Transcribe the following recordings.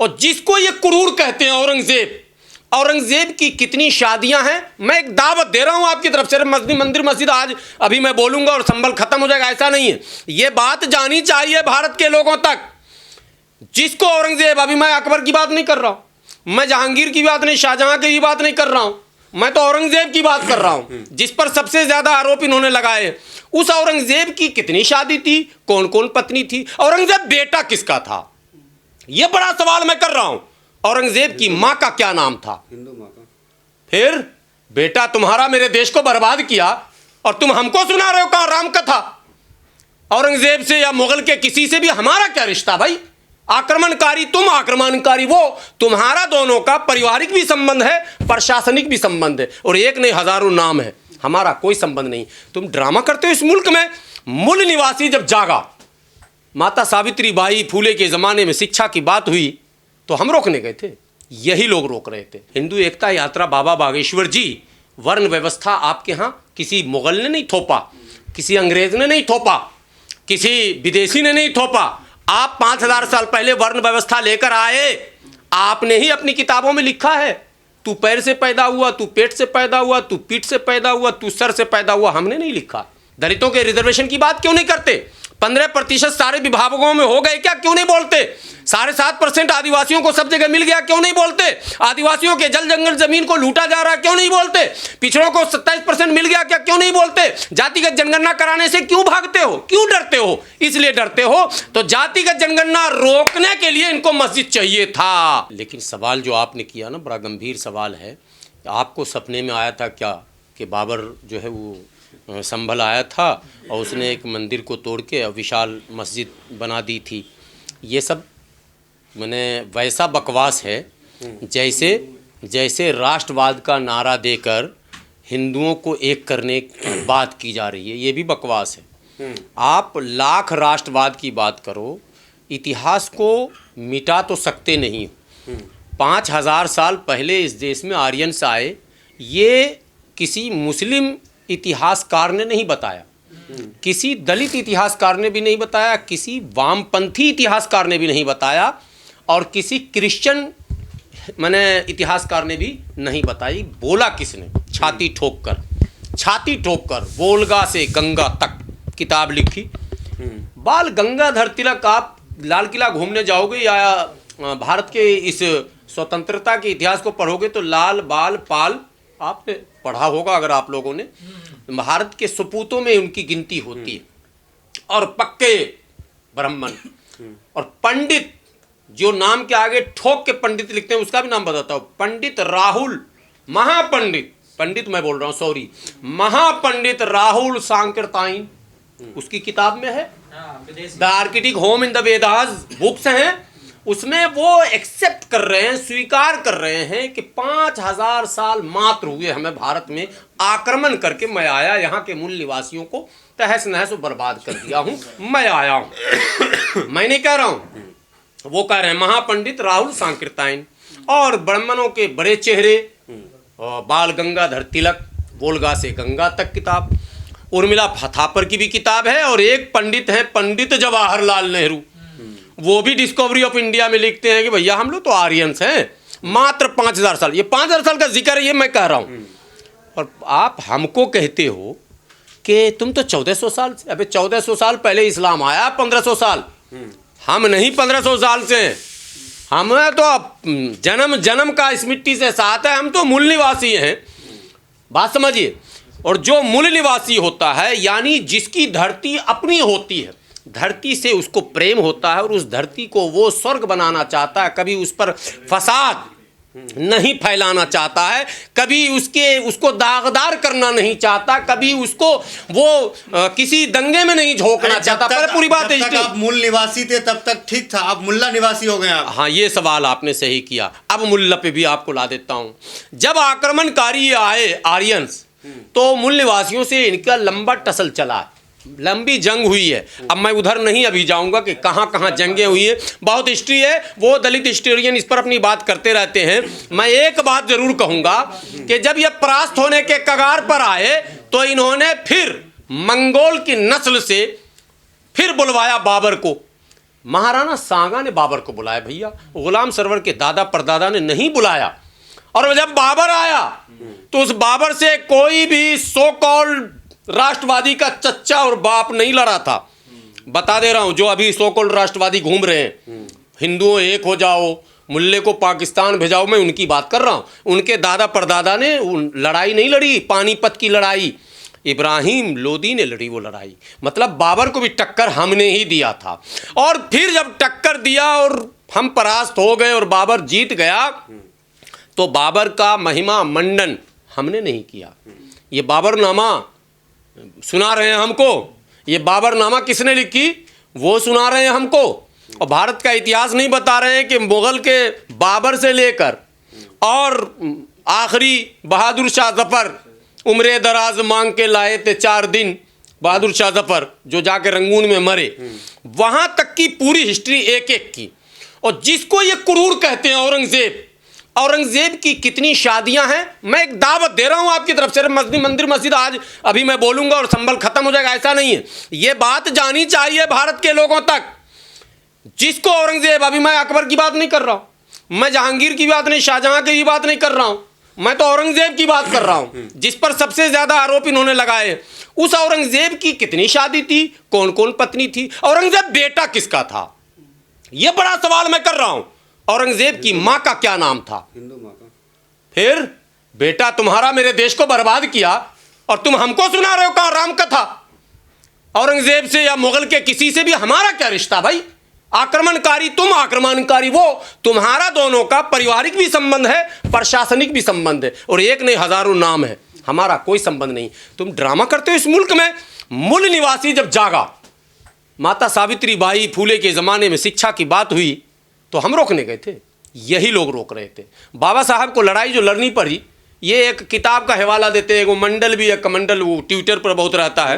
और जिसको ये क्रूर कहते हैं औरंगजेब, औरंगजेब की कितनी शादियां हैं। मैं एक दावत दे रहा हूं आपकी तरफ से, मंदिर मस्जिद आज अभी मैं बोलूंगा और संभल खत्म हो जाएगा, ऐसा नहीं है। ये बात जानी चाहिए भारत के लोगों तक। जिसको औरंगजेब, अभी मैं अकबर की बात नहीं कर रहा हूं, मैं जहांगीर की बात नहीं, शाहजहां की बात नहीं कर रहा हूं, मैं तो औरंगजेब की बात कर रहा हूं, जिस पर सबसे ज्यादा आरोप इन्होंने लगाए। उस औरंगजेब की कितनी शादी थी, कौन कौन पत्नी थी, औरंगजेब बेटा किसका था, यह बड़ा सवाल मैं कर रहा हूं। औरंगजेब की मां का क्या नाम था, हिंदू माँ का। फिर बेटा तुम्हारा मेरे देश को बर्बाद किया और तुम हमको सुना रहे हो कहां राम कथा। औरंगजेब से या मुगल के किसी से भी हमारा क्या रिश्ता भाई। आक्रमणकारी तुम, आक्रमणकारी वो, तुम्हारा दोनों का पारिवारिक भी संबंध है, प्रशासनिक भी संबंध है, और एक नहीं हजारों नाम है, हमारा कोई संबंध नहीं। तुम ड्रामा करते हो इस मुल्क में। मूल निवासी जब जागा, माता सावित्री बाई फूले के जमाने में शिक्षा की बात हुई तो हम रोकने गए थे, यही लोग रोक रहे थे। हिंदू एकता यात्रा बाबा बागेश्वर जी, वर्ण व्यवस्था आपके यहाँ किसी मुगल ने नहीं थोपा, किसी अंग्रेज ने नहीं थोपा, किसी विदेशी ने नहीं थोपा। आप 5000 साल पहले वर्ण व्यवस्था लेकर आए, आपने ही अपनी किताबों में लिखा है, तू पैर से पैदा हुआ, तू पेट से पैदा हुआ, तू पीठ से पैदा हुआ, तू सर से पैदा हुआ। हमने नहीं लिखा। दलितों के रिजर्वेशन की बात क्यों नहीं करते? 15% सारे विभागों में हो गए क्या, क्यों नहीं बोलते? 7.5% आदिवासियों को सब जगह मिल गया, क्यों नहीं बोलते? आदिवासियों के जल जंगल जमीन को लूटा जा रहा है, क्यों नहीं बोलते? पिछड़ों को 27% मिल गया क्या, क्यों नहीं बोलते? जातिगत जनगणना कराने से क्यों भागते हो, क्यों डरते हो? इसलिए डरते हो तो जातिगत जनगणना रोकने के लिए इनको मस्जिद चाहिए था। लेकिन सवाल जो आपने किया ना, बड़ा गंभीर सवाल है। आपको सपने में आया था क्या कि बाबर जो है वो संभल आया था और उसने एक मंदिर को तोड़ के विशाल मस्जिद बना दी थी? ये सब मैंने वैसा बकवास है जैसे राष्ट्रवाद का नारा देकर हिंदुओं को एक करने की बात की जा रही है, ये भी बकवास है। आप लाख राष्ट्रवाद की बात करो, इतिहास को मिटा तो सकते नहीं। 5000 साल पहले इस देश में आर्यंस आए, ये किसी मुस्लिम इतिहासकार ने नहीं बताया, किसी दलित इतिहासकार ने भी नहीं बताया, किसी वामपंथी इतिहासकार ने भी नहीं बताया, और किसी क्रिश्चियन माने इतिहासकार ने भी नहीं बताई। बोला किसने? छाती ठोक कर वोल्गा से गंगा तक किताब लिखी। बाल गंगाधर तिलक, आप लाल किला घूमने जाओगे या भारत के इस स्वतंत्रता के इतिहास को पढ़ोगे तो लाल बाल पाल आपने पढ़ा होगा अगर आप लोगों ने। भारत के सपूतों में उनकी गिनती होती है, और पक्के ब्राह्मण और पंडित, जो नाम के आगे ठोक के पंडित लिखते हैं उसका भी नाम बताता हूं। पंडित राहुल महापंडित, पंडित मैं बोल रहा हूं, सॉरी, महापंडित राहुल सांकृताइन, उसकी किताब में है the Arctic home in the Vedas books हैं, उसमें वो एक्सेप्ट कर रहे हैं, स्वीकार कर रहे हैं कि 5000 साल मात्र हुए हमें भारत में आक्रमण करके। मैं आया, यहाँ के मूल निवासियों को तहस नहस बर्बाद कर दिया हूँ, मैं आया हूँ। मैं नहीं कह रहा हूँ, वो कह रहे हैं महापंडित राहुल सांकृताइन। और ब्राह्मणों के बड़े चेहरे, बाल गंगाधर तिलक, वोल्गा से गंगा तक किताब, उर्मिला थापर की भी किताब है, और एक पंडित हैं पंडित जवाहरलाल नेहरू, वो भी डिस्कवरी ऑफ इंडिया में लिखते हैं कि भैया हम लोग तो आर्यंस हैं, मात्र 5000 साल। ये 5000 साल का जिक्र है, ये मैं कह रहा हूँ। और आप हमको कहते हो कि तुम तो 1400 साल से, अबे 1400 साल पहले इस्लाम आया, 1500 साल। हम नहीं 1500 साल से हैं, हमें तो जन्म का इस मिट्टी से साथ है, हम तो मूल निवासी हैं। बात समझिए। और जो मूल निवासी होता है, यानी जिसकी धरती अपनी होती है, धरती से उसको प्रेम होता है और उस धरती को वो स्वर्ग बनाना चाहता है, कभी उस पर फसाद नहीं फैलाना चाहता है, कभी उसको दागदार करना नहीं चाहता, कभी उसको वो किसी दंगे में नहीं झोंकना चाहता। पर पूरी बात है, आप मूल निवासी थे तब तक ठीक था, अब मुल्ला निवासी हो गए आप। हाँ, ये सवाल आपने सही किया। अब मुल्ला पे भी आपको ला देता हूँ। जब आक्रमणकारी आए आर्यंस, तो मूल निवासियों से इनका लंबा टसल चला, लंबी जंग हुई है। अब मैं उधर नहीं अभी जाऊंगा कि कहाँ कहाँ जंगें हुई हैं, बहुत हिस्ट्री है, वो दलित हिस्टोरियन इस पर अपनी बात करते रहते हैं। मैं एक बात जरूर कहूंगा कि जब ये परास्त होने के कगार पर आए तो इन्होंने फिर मंगोल की नस्ल से फिर बुलवाया बाबर को महाराणा सांगा ने बाबर को बुलाया भैया, गुलाम सरवर के दादा परदादा ने नहीं बुलाया। और जब बाबर आया तो उस बाबर से कोई भी सो कॉल्ड राष्ट्रवादी का चच्चा और बाप नहीं लड़ा था। बता दे रहा हूं, जो अभी सो कॉल्ड राष्ट्रवादी घूम रहे हैं, हिंदुओं एक हो जाओ, मुल्ले को पाकिस्तान भेजाओ, मैं उनकी बात कर रहा हूं। उनके दादा परदादा ने लड़ाई नहीं लड़ी, पानीपत की लड़ाई इब्राहिम लोदी ने लड़ी वो लड़ाई। मतलब बाबर को भी टक्कर हमने ही दिया था। और फिर जब टक्कर दिया और हम परास्त हो गए और बाबर जीत गया, तो बाबर का महिमा मंडन हमने नहीं किया। ये बाबरनामा सुना रहे हैं हमको, ये बाबरनामा किसने लिखी वो सुना रहे हैं हमको। और भारत का इतिहास नहीं बता रहे हैं कि मुगल के बाबर से लेकर और आखिरी बहादुर शाह जफर उम्रे दराज मांग के लाए थे 4 दिन, बहादुर शाह जफर जो जाके रंगून में मरे, वहां तक की पूरी हिस्ट्री एक एक की। और जिसको ये क्रूर कहते हैं औरंगजेब, औरंगजेब की कितनी शादियां हैं, मैं एक दावत दे रहा हूं आपकी तरफ से। मंदिर मस्जिद आज अभी मैं बोलूंगा और संभल खत्म हो जाएगा, ऐसा नहीं है। ये बात जानी चाहिए भारत के लोगों तक। जिसको औरंगजेब, अभी मैं अकबर की बात नहीं कर रहा हूं, मैं जहांगीर की बात नहीं, शाहजहां की बात नहीं कर रहा हूं, मैं तो औरंगजेब की बात कर रहा हूं, जिस पर सबसे ज्यादा आरोप इन्होंने लगाए। उस औरंगजेब की कितनी शादी थी, कौन कौन पत्नी थी, औरंगजेब बेटा किसका था, यह बड़ा सवाल मैं कर रहा हूं। औरंगजेब की मां का क्या नाम था, हिंदू माँ का। फिर बेटा तुम्हारा मेरे देश को बर्बाद किया और तुम हमको सुना रहे हो कहां राम कथा। औरंगजेब से या मुगल के किसी से भी हमारा क्या रिश्ता भाई। आक्रमणकारी तुम, आक्रमणकारी वो। तुम्हारा दोनों का पारिवारिक भी संबंध है, प्रशासनिक भी संबंध है, और एक नहीं हजारों नाम है, हमारा कोई संबंध नहीं। तुम ड्रामा करते हो इस मुल्क में। मूल निवासी जब जागा, माता सावित्री बाई फूले के ज़माने में शिक्षा की बात हुई तो हम रोकने गए थे, यही लोग रोक रहे थे। बाबा साहब को लड़ाई जो लड़नी पड़ी, ये एक किताब का हवाला देते हैं, वो मंडल भी है, कमंडल, वो ट्विटर पर बहुत रहता है,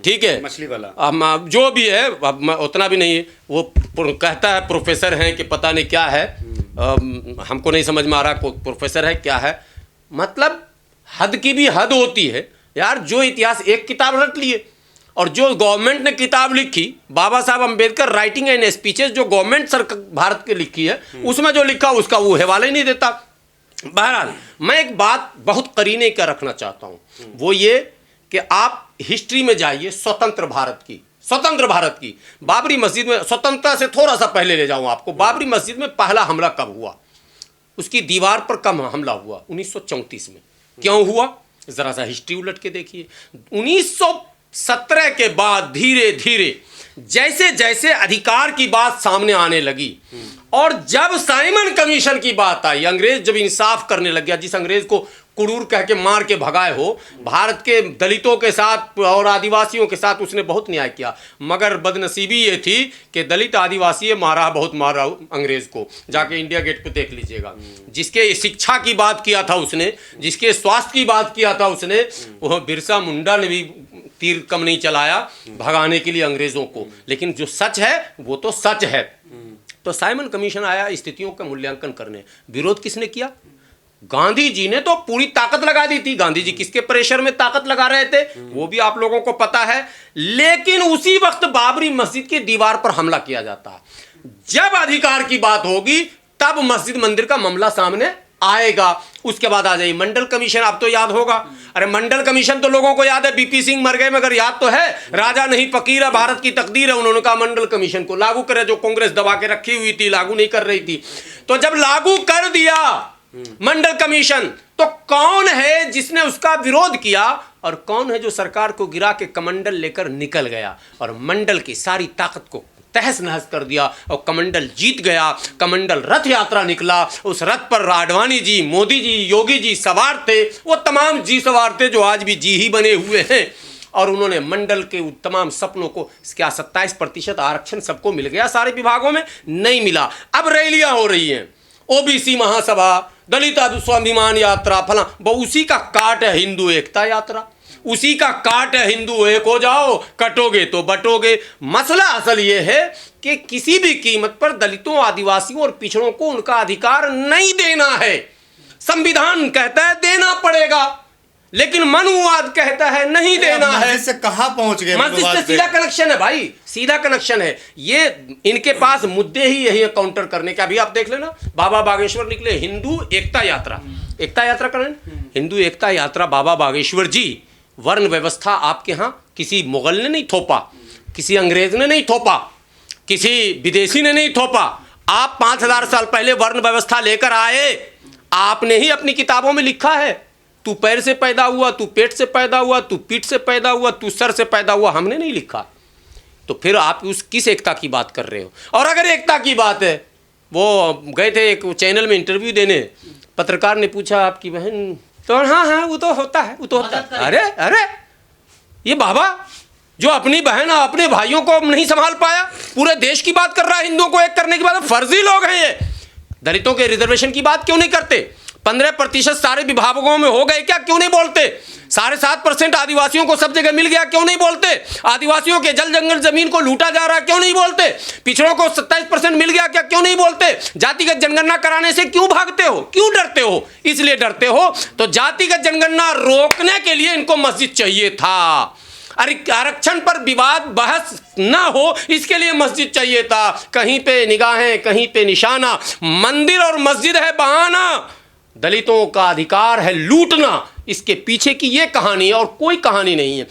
ठीक है, मछली वाला, अब जो भी है, अब उतना भी नहीं है, वो कहता है प्रोफेसर हैं कि पता नहीं क्या है, हमको नहीं समझ में आ रहा प्रोफेसर है क्या है। मतलब हद की भी हद होती है यार। जो इतिहास एक किताब रट लिए, और जो गवर्नमेंट ने किताब लिखी, बाबा साहब अंबेडकर राइटिंग एंड स्पीचेस, जो गवर्नमेंट सरकार भारत की लिखी है, उसमें जो लिखा उसका वो हवाला ही नहीं देता। बहरहाल मैं एक बात बहुत करीने का रखना चाहता हूं, वो ये कि आप हिस्ट्री में जाइए स्वतंत्र भारत की, स्वतंत्र भारत की। बाबरी मस्जिद में, स्वतंत्रता से थोड़ा सा पहले ले जाऊं आपको, बाबरी मस्जिद में पहला हमला कब हुआ, उसकी दीवार पर कब हमला हुआ, 1934 में। क्यों हुआ, जरा सा हिस्ट्री उलट के देखिए। 1917 के बाद धीरे धीरे जैसे जैसे अधिकार की बात सामने आने लगी, और जब साइमन कमीशन की बात आई, अंग्रेज जब इंसाफ करने लग गया, जिस अंग्रेज को कुरूर कह के मार के भगाए हो, भारत के दलितों के साथ और आदिवासियों के साथ उसने बहुत न्याय किया। मगर बदनसीबी ये थी कि दलित आदिवासी मारा, बहुत मारा अंग्रेज को, जाके इंडिया गेट पे देख लीजिएगा। जिसके शिक्षा की बात किया था उसने, जिसके स्वास्थ्य की बात किया था उसने, वह बिरसा मुंडा ने भी तीर कम नहीं चलाया भगाने के लिए अंग्रेजों को। लेकिन जो सच है वो तो सच है। तो साइमन कमीशन आया स्थितियों का मूल्यांकन करने। विरोध किसने किया, गांधी जी ने तो पूरी ताकत लगा दी थी। गांधी जी किसके प्रेशर में ताकत लगा रहे थे वो भी आप लोगों को पता है। लेकिन उसी वक्त बाबरी मस्जिद की दीवार पर हमला किया जाता। जब अधिकार की बात होगी तब मस्जिद मंदिर का मामला सामने आएगा। उसके बाद आ जाइए मंडल कमीशन, आप तो याद होगा। अरे मंडल कमीशन तो लोगों को याद है, बीपी सिंह मर गए मगर याद तो है, राजा नहीं फकीर है, भारत की तकदीर है। उन्होंने कहा मंडल कमीशन को लागू करे, जो कांग्रेस दबा के रखी हुई थी, लागू नहीं कर रही थी। तो जब लागू कर दिया मंडल कमीशन, तो कौन है जिसने उसका विरोध किया और कौन है जो सरकार को गिरा के कमंडल लेकर निकल गया और मंडल की सारी ताकत को तहस नहस कर दिया और कमंडल जीत गया। कमंडल रथ यात्रा निकला, उस रथ पर आडवाणी जी, मोदी जी, योगी जी सवार थे। वो तमाम जी सवार थे जो आज भी जी ही बने हुए हैं। और उन्होंने मंडल के तमाम सपनों को, क्या 27% आरक्षण सबको मिल गया, सारे विभागों में नहीं मिला। अब रैलियां हो रही हैं, ओबीसी महासभा, दलित स्वाभिमान यात्रा, फला, वो उसी का काट है हिंदू एकता यात्रा, उसी का काट है हिंदू एक हो जाओ, कटोगे तो बटोगे। मसला असल ये है कि किसी भी कीमत पर दलितों, आदिवासियों और पिछड़ों को उनका अधिकार नहीं देना है। संविधान कहता है देना पड़ेगा, लेकिन मनुवाद कहता है नहीं देना है। मस्जिद से कहाँ पहुंच गए? मस्जिद से सीधा कनेक्शन है भाई, सीधा कनेक्शन है। ये इनके पास मुद्दे ही यही है काउंटर करने के। अभी आप देख लेना, बाबा बागेश्वर निकले, हिंदू एकता यात्रा, एकता यात्रा करें, हिंदू एकता यात्रा, बाबा बागेश्वर जी। वर्ण व्यवस्था आपके यहाँ किसी मुगल ने नहीं थोपा, किसी अंग्रेज ने नहीं थोपा, किसी विदेशी ने नहीं थोपा। आप 5000 साल पहले वर्ण व्यवस्था लेकर आए, आपने ही अपनी किताबों में लिखा है, तू पैर से पैदा हुआ, तू पेट से पैदा हुआ, तू पीठ से पैदा हुआ, तू सर से पैदा हुआ, हमने नहीं लिखा। तो फिर आप उस किस एकता की बात कर रहे हो? और अगर एकता की बात है, वो गए थे एक चैनल में इंटरव्यू देने, पत्रकार ने पूछा आपकी बहन, तो हाँ वो तो होता है, वो तो होता है। अरे ये बाबा जो अपनी बहन और अपने भाइयों को नहीं संभाल पाया, पूरे देश की बात कर रहा है, हिंदुओं को एक करने की बात। फर्जी लोग हैं ये। दलितों के रिजर्वेशन की बात क्यों नहीं करते? 15% सारे विभागों में हो गए क्या, क्यों नहीं बोलते? 7.5% आदिवासियों को सब जगह मिल गया, क्यों नहीं बोलते? आदिवासियों के जल जंगल जमीन को लूटा जा रहा है, क्यों नहीं बोलते? पिछड़ों को 27% मिल गया क्या, क्यों नहीं बोलते? जातिगत जनगणना कराने से क्यों भागते हो, क्यों डरते हो? इसलिए डरते हो तो जातिगत जनगणना रोकने के लिए इनको मस्जिद चाहिए था। अरे आरक्षण पर विवाद बहस ना हो, इसके लिए मस्जिद चाहिए था। कहीं पे निगाहें, कहीं पे निशाना। मंदिर और मस्जिद है बहाना, दलितों का अधिकार है लूटना। इसके पीछे की ये कहानी है और कोई कहानी नहीं है।